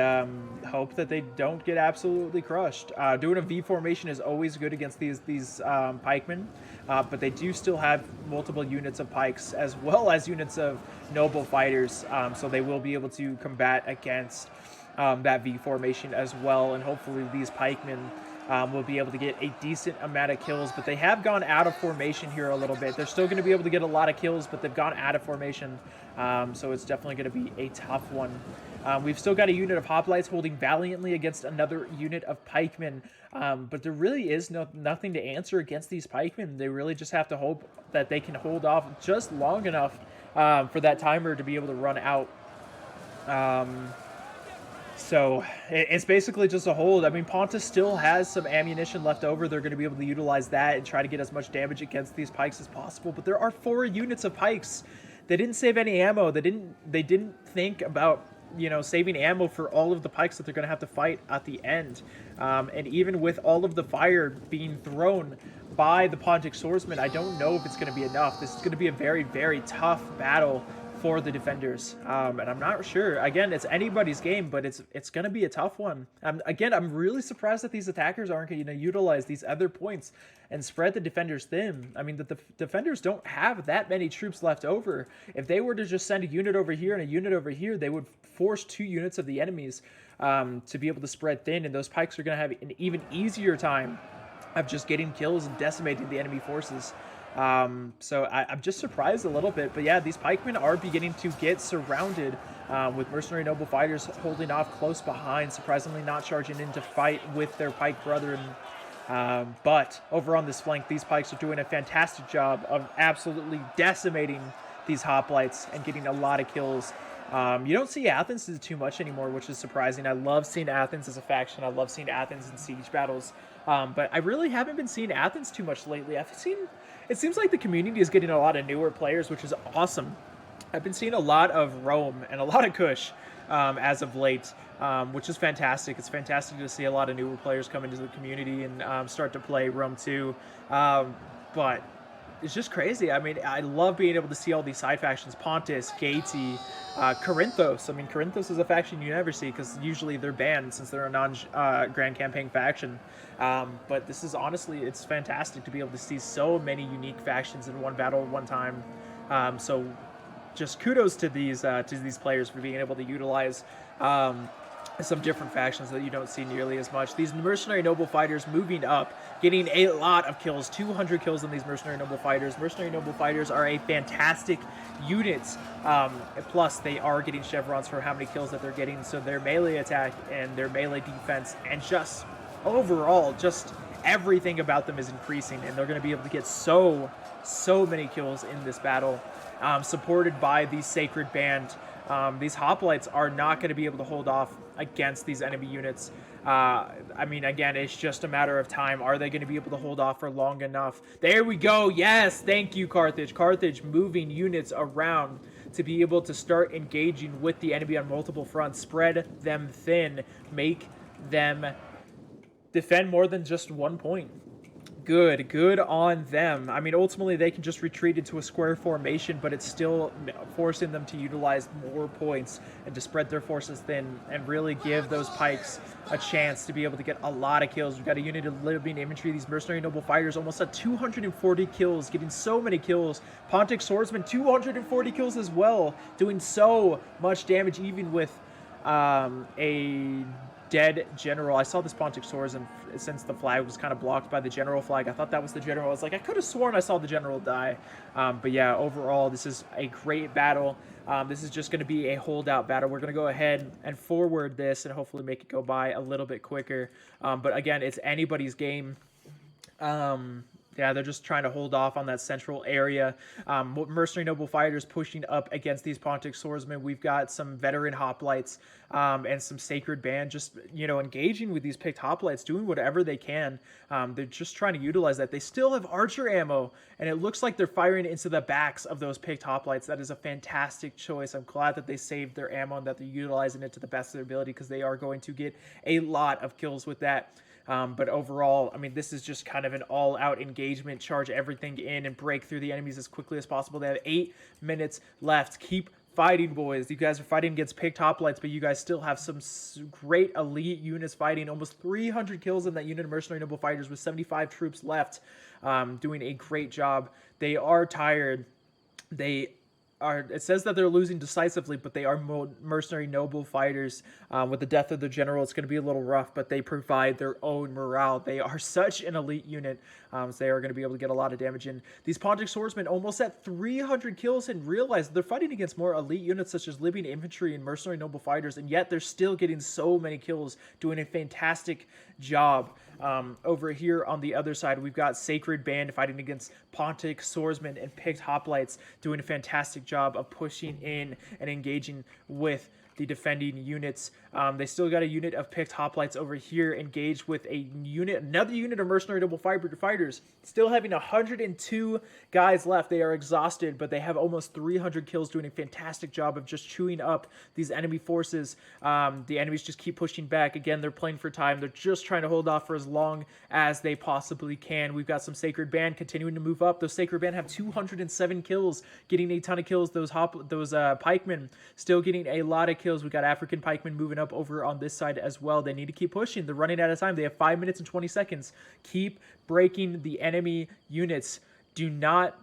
Speaker 1: hope that they don't get absolutely crushed. Doing a V formation is always good against these pikemen, but they do still have multiple units of pikes as well as units of noble fighters, so they will be able to combat against that V formation as well, and hopefully these pikemen will be able to get a decent amount of kills, but they have gone out of formation here a little bit. They're still going to be able to get a lot of kills, but they've gone out of formation, so it's definitely going to be a tough one. We've still got a unit of hoplites holding valiantly against another unit of pikemen, but there really is nothing to answer against these pikemen. They really just have to hope that they can hold off just long enough for that timer to be able to run out. So it's basically just a hold. I mean, Pontus still has some ammunition left over. They're going to be able to utilize that and try to get as much damage against these pikes as possible. But there are 4 units of pikes. They didn't save any ammo. They didn't think about, saving ammo for all of the pikes that they're going to have to fight at the end. And even with all of the fire being thrown by the Pontic swordsman, I don't know if it's going to be enough. This is going to be a very, very tough battle for the defenders, and I'm not sure. Again, it's anybody's game, but it's going to be a tough one. Again, I'm really surprised that these attackers aren't going to utilize these other points and spread the defenders thin. I mean, the defenders don't have that many troops left over. If they were to just send a unit over here and a unit over here, they would force 2 units of the enemies to be able to spread thin, and those pikes are going to have an even easier time of just getting kills and decimating the enemy forces. So I'm just surprised a little bit, but yeah, these pikemen are beginning to get surrounded with mercenary noble fighters holding off close behind, surprisingly not charging in to fight with their pike brethren. But over on this flank, these pikes are doing a fantastic job of absolutely decimating these hoplites and getting a lot of kills. You don't see Athens do too much anymore, which is surprising. I love seeing Athens as a faction. I love seeing Athens in siege battles. But I really haven't been seeing Athens too much lately. It seems like the community is getting a lot of newer players, which is awesome. I've been seeing a lot of Rome and a lot of Kush as of late, which is fantastic. It's fantastic to see a lot of newer players come into the community and start to play Rome 2. But it's just crazy. I mean, I love being able to see all these side factions. Pontus, Gaeti, Corinthos. I mean, Corinthos is a faction you never see because usually they're banned since they're a non-Grand Campaign faction. But this is honestly, it's fantastic to be able to see so many unique factions in one battle at one time. So just kudos to these players for being able to utilize some different factions that you don't see nearly as much. These mercenary noble fighters moving up, getting a lot of kills, 200 kills on these mercenary noble fighters. Mercenary noble fighters are a fantastic unit. Plus, they are getting chevrons for how many kills that they're getting. So their melee attack and their melee defense and just overall, just everything about them is increasing. And they're going to be able to get so many kills in this battle. Supported by the Sacred Band. These hoplites are not going to be able to hold off against these enemy units. I mean, again, it's just a matter of time. Are they going to be able to hold off for long enough? There we go. Yes, thank you, Carthage. Carthage moving units around to be able to start engaging with the enemy on multiple fronts. Spread them thin. Make them defend more than just one point. Good on them. I mean, ultimately, they can just retreat into a square formation, but it's still forcing them to utilize more points and to spread their forces thin and really give those pikes a chance to be able to get a lot of kills. We've got a unit of living infantry. These mercenary noble fighters almost at 240 kills, getting so many kills. Pontic swordsman, 240 kills as well, doing so much damage, even with a dead general. I saw this Pontic swords, and since the flag was kind of blocked by the general flag, I thought that was the general. I was like, I could have sworn I saw the general die. But yeah, overall, this is a great battle. This is just going to be a holdout battle. We're going to go ahead and forward this and hopefully make it go by a little bit quicker. But again, it's anybody's game. Yeah, they're just trying to hold off on that central area. Mercenary noble fighters pushing up against these Pontic swordsmen. We've got some veteran hoplites and some sacred band just, engaging with these picked hoplites, doing whatever they can. They're just trying to utilize that. They still have archer ammo, and it looks like they're firing into the backs of those picked hoplites. That is a fantastic choice. I'm glad that they saved their ammo and that they're utilizing it to the best of their ability, because they are going to get a lot of kills with that. But overall, I mean, this is just kind of an all-out engagement. Charge everything in and break through the enemies as quickly as possible. They have 8 minutes left. Keep fighting, boys. You guys are fighting against picked hoplites, but you guys still have some great elite units fighting. Almost 300 kills in that unit of mercenary noble fighters with 75 troops left, doing a great job. They are tired. It says that they're losing decisively, but they are mercenary noble fighters. With the death of the general, it's going to be a little rough, but they provide their own morale. They are such an elite unit, so they are going to be able to get a lot of damage in. These Pontic swordsmen almost at 300 kills, and realize they're fighting against more elite units such as living infantry and mercenary noble fighters, and yet they're still getting so many kills, doing a fantastic job. Over here on the other side, we've got Sacred Band fighting against Pontic swordsmen and picked hoplites, doing a fantastic job of pushing in and engaging with the defending units. They still got a unit of picked hoplites over here engaged with another unit of mercenary noble fighters, still having 102 guys left. They are exhausted, but they have almost 300 kills, doing a fantastic job of just chewing up these enemy forces. The enemies just keep pushing back. Again, they're playing for time. They're just trying to hold off for as long as they possibly can. We've got some Sacred Band continuing to move up. Those Sacred Band have 207 kills, getting a ton of kills. Those pikemen still getting a lot of kills. We've got African pikemen moving up over on this side as well. They need to keep pushing. They're running out of time. They have 5 minutes and 20 seconds. Keep breaking the enemy units. Do not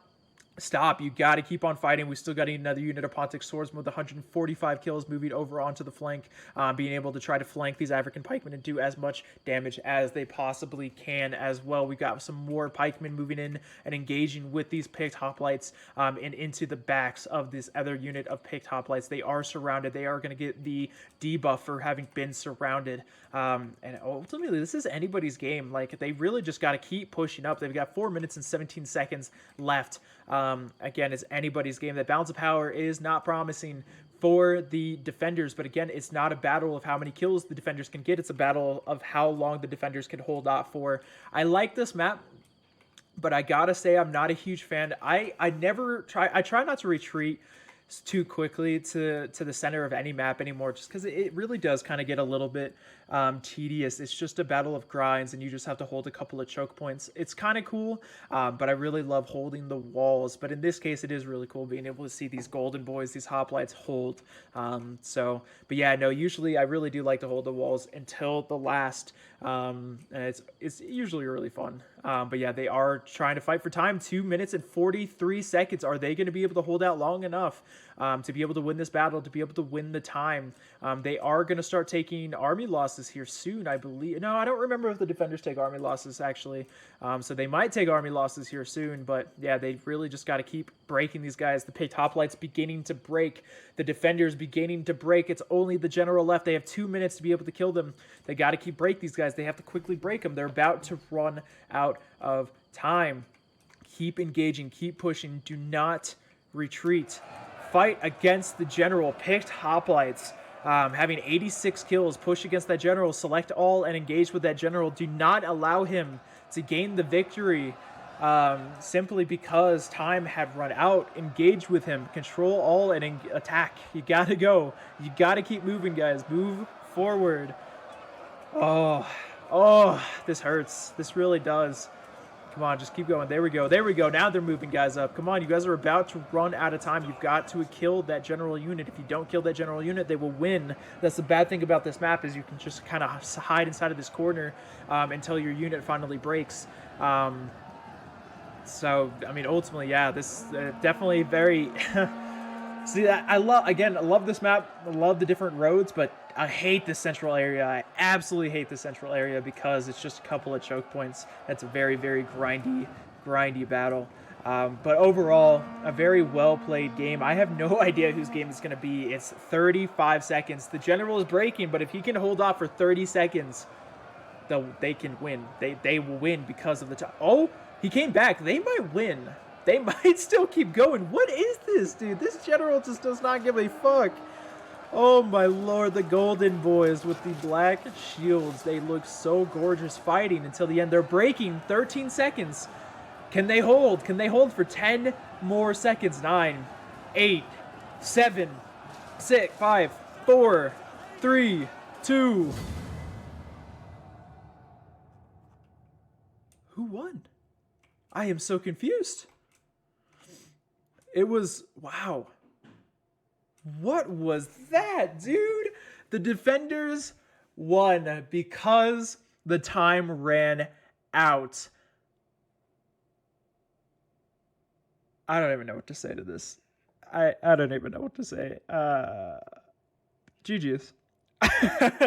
Speaker 1: stop. You got to keep on fighting. We still got another unit of Pontic swordsmen with 145 kills moving over onto the flank, being able to try to flank these African pikemen and do as much damage as they possibly can as well. We've got some more pikemen moving in and engaging with these picked hoplites and into the backs of this other unit of picked hoplites. They are surrounded. They are going to get the debuff for having been surrounded. And ultimately, this is anybody's game. Like, they really just got to keep pushing up. They've got 4 minutes and 17 seconds left. Again, it's anybody's game. That balance of power is not promising for the defenders, but again, it's not a battle of how many kills the defenders can get. It's a battle of how long the defenders can hold off for. I like this map, but I gotta say I'm not a huge fan. I try not to retreat too quickly to the center of any map anymore, just because it really does kind of get a little bit tedious. It's just a battle of grinds, and you just have to hold a couple of choke points. It's kind of cool, but I really love holding the walls. But in this case, it is really cool being able to see these golden boys, these hoplites hold. But yeah, no, usually I really do like to hold the walls until the last, and it's usually really fun. But yeah, they are trying to fight for time. 2 minutes and 43 seconds. Are they going to be able to hold out long enough to be able to win this battle, to be able to win the time? They are going to start taking army losses here soon, I believe. No, I don't remember if the defenders take army losses, actually. So they might take army losses here soon, but yeah, they really just got to keep breaking these guys. The picked hoplites beginning to break. The defenders beginning to break. It's only the general left. They have 2 minutes to be able to kill them. They got to keep break these guys. They have to quickly break them. They're about to run out of time. Keep engaging. Keep pushing. Do not retreat. Fight against the general. Picked hoplites having 86 kills. Push against that general. Select all and engage with that general. Do not allow him to gain the victory simply because time had run out. Engage with him. Control all and attack. You gotta go. You gotta keep moving, guys. Move forward. Oh, this hurts. This really does. Come on, just keep going. There we go. There we go. Now they're moving guys up. Come on, you guys are about to run out of time. You've got to kill that general unit. If you don't kill that general unit, they will win. That's the bad thing about this map is you can just kind of hide inside of this corner until your unit finally breaks. So, I mean, ultimately, yeah, this definitely very... See, I love this map. I love the different roads, but I hate this central area. I absolutely hate the central area because it's just a couple of choke points. That's a very, very grindy battle. But overall, a very well-played game. I have no idea whose game it's going to be. It's 35 seconds. The general is breaking, but if he can hold off for 30 seconds, they can win. They will win because of the time. Oh, he came back. They might win. They might still keep going. What is this, dude? This general just does not give a fuck. Oh my lord, the golden boys with the black shields. They look so gorgeous fighting until the end. They're breaking 13 seconds. Can they hold? Can they hold for 10 more seconds? 9, 8, 7, 6, 5, 4, 3, 2. Who won? I am so confused. It was, wow. What was that, dude? The defenders won because the time ran out. I don't even know what to say to this. I don't even know what to say. GG's.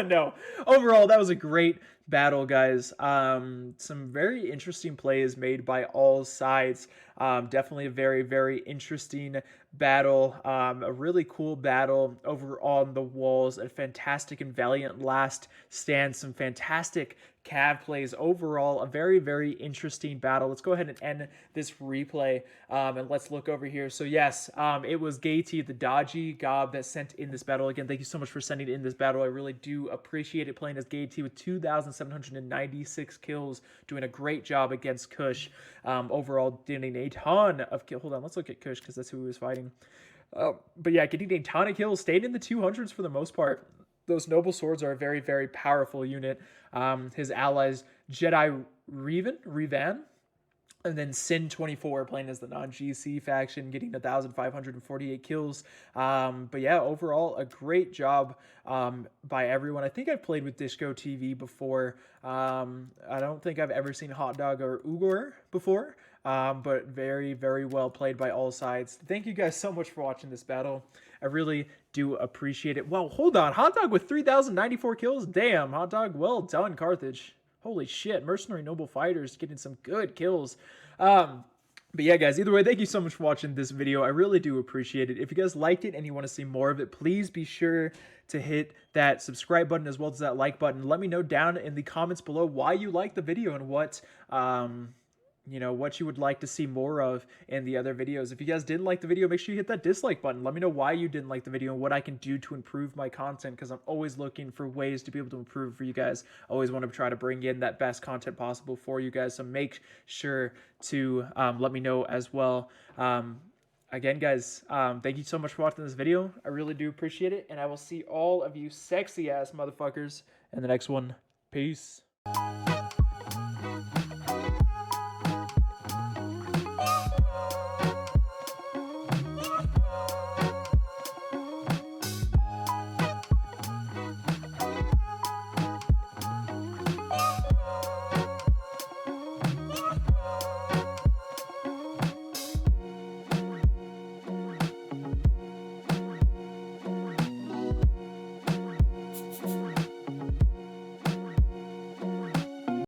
Speaker 1: No. Overall, that was a great battle, guys. Some very interesting plays made by all sides. Definitely a very, very interesting battle. A really cool battle over on the walls. A fantastic and valiant last stand. Some fantastic cav plays. Overall, a very, very interesting battle. Let's go ahead and end this replay and let's look over here. So yes, it was Gaty, the dodgy gob, that sent in this battle. Again, thank you so much for sending in this battle. I really do appreciate it, playing as Gaty with 2,796 kills, doing a great job against Kush. Overall, doing a ton of kills. Hold on, let's look at Kush because that's who he was fighting. But yeah, getting a ton of kills, stayed in the 200s for the most part. Those noble swords are a very, very powerful unit. His allies, Jedi Revan, and then Sin 24 playing as the non-GC faction, getting 1,548 kills. But yeah, overall, a great job by everyone. I think I've played with Disco TV before. I don't think I've ever seen Hot Dog or Ugor before. But very, very well played by all sides. Thank you guys so much for watching this battle. I really do appreciate it. Wow, hold on. Hot Dog with 3,094 kills? Damn, Hot Dog, well done, Carthage. Holy shit, Mercenary Noble Fighters getting some good kills. But yeah, guys, either way, thank you so much for watching this video. I really do appreciate it. If you guys liked it and you want to see more of it, please be sure to hit that subscribe button as well as that like button. Let me know down in the comments below why you liked the video and what... what you would like to see more of in the other videos. If you guys didn't like the video, make sure you hit that dislike button. Let me know why you didn't like the video and what I can do to improve my content, because I'm always looking for ways to be able to improve for you guys. I always want to try to bring in that best content possible for you guys, so make sure to let me know as well. Again, guys, thank you so much for watching this video. I really do appreciate it, and I will see all of you sexy ass motherfuckers in the next one. Peace.